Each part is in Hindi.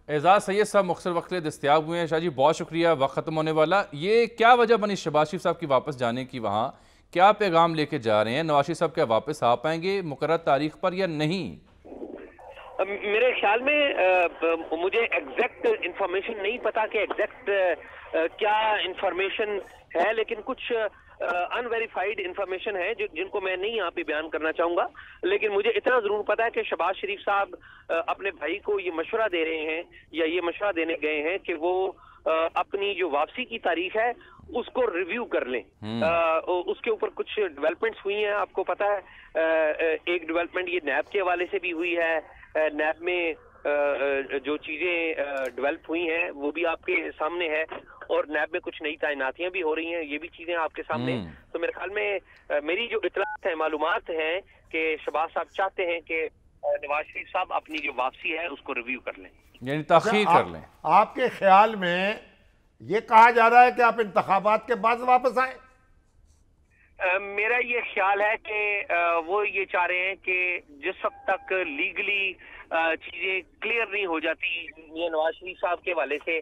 एजाज सैयद साहब मुख्तसर वक्त के लिए दस्तयाब हुए हैं। शाह जी बहुत शुक्रिया, वक्त ख़त्म होने वाला। ये क्या वजह बनी शहबाज शरीफ साहब की वापस जाने की? वहाँ क्या पैगाम लेके जा रहे हैं? नवाज शरीफ साहब क्या वापस आ पाएंगे मुकर्रर तारीख पर या नहीं? मेरे ख्याल में मुझे एग्जैक्ट इंफॉर्मेशन नहीं पता कि एग्जैक्ट क्या इंफॉर्मेशन है, लेकिन कुछ अनवेरिफाइड इंफॉर्मेशन है जिनको मैं नहीं यहाँ पे बयान करना चाहूंगा। लेकिन मुझे इतना जरूर पता है कि शहबाज शरीफ साहब अपने भाई को ये मशवरा दे रहे हैं या ये मशवरा देने गए हैं कि वो अपनी जो वापसी की तारीख है उसको रिव्यू कर लें। उसके ऊपर कुछ डेवलपमेंट्स हुई हैं, आपको पता है। एक डेवलपमेंट ये नैब के हवाले से भी हुई है। नैब में जो चीजें डेवलप हुई हैं वो भी आपके सामने है, और नैब में कुछ नई तैनातियां भी हो रही हैं, ये भी चीजें आपके सामने। तो मेरे ख्याल में मेरी जो इतलात है, मालूमात हैं कि शहबाज साहब चाहते हैं कि नवाज शरीफ साहब अपनी जो वापसी है उसको रिव्यू कर लें, यानी ताख़ीर कर लें। आपके ख्याल में ये कहा जा रहा है कि आप इंतखाबात के बाद वापस आए? मेरा ये ख्याल है कि वो ये चाह रहे हैं कि जिस वक्त तक लीगली चीजें क्लियर नहीं हो जाती ये नवाज शरीफ साहब के हवाले से,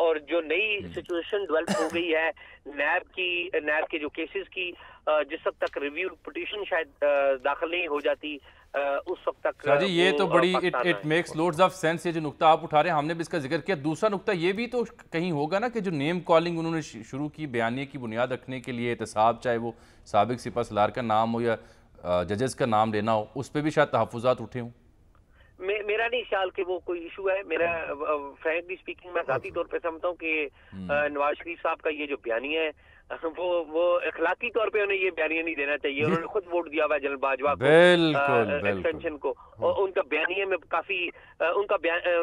और जो नई सिचुएशन डेवलप हो गई है नैब के जो केसेस की, जिस वक्त तक रिव्यू पिटीशन शायद दाखिल नहीं हो जाती उस वक्त तक जी ये तो बड़ी it makes loads of sense. ये जो नुक्ता आप उठा रहे हैं हमने भी इसका जिक्र किया। दूसरा नुक्ता ये भी तो कहीं होगा ना कि जो नेम कॉलिंग उन्होंने शुरू की बयानिए की बुनियाद रखने के लिए, एहतसाब चाहे वो साबिक सिपह सलार का नाम हो या जजेस का नाम लेना हो, उस पर भी शायद तहफ़्फ़ुज़ात उठे हों। मेरा नहीं ख्याल कि वो कोई इशू है। मेरा फ्रैंकली स्पीकिंग मैं ज़ाती तौर पे समझता हूँ कि नवाज शरीफ साहब का ये जो बयानिया है वो अखलाकी तौर पे उन्हें ये बयानिया नहीं देना चाहिए। उन्होंने खुद वोट दिया हुआ जनरल बाजवा को, एक्सटेंशन को, और उनका बयानिया में काफी उनका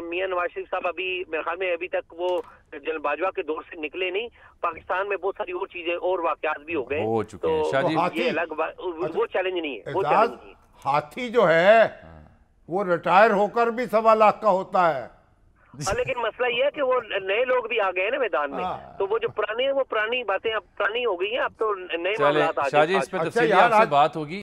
मियां नवाज शरीफ साहब अभी मेरे ख्याल में अभी तक वो जनरल बाजवा के दौर से निकले नहीं। पाकिस्तान में बहुत सारी और चीजें और वाकयात भी हो गए, तो ये अलग वो चैलेंज नहीं है। वो चैलेंज नहीं है। हाथी जो है वो रिटायर होकर भी 1.25 लाख का होता है। लेकिन मसला ये है कि वो नए लोग भी आ गए ना मैदान में, तो वो जो पुरानी है वो पुरानी बातें अब पुरानी हो गई हैं। अब तो नए मामलात आ गए। शाह जी इस पर तफसीली आपसे बात होगी।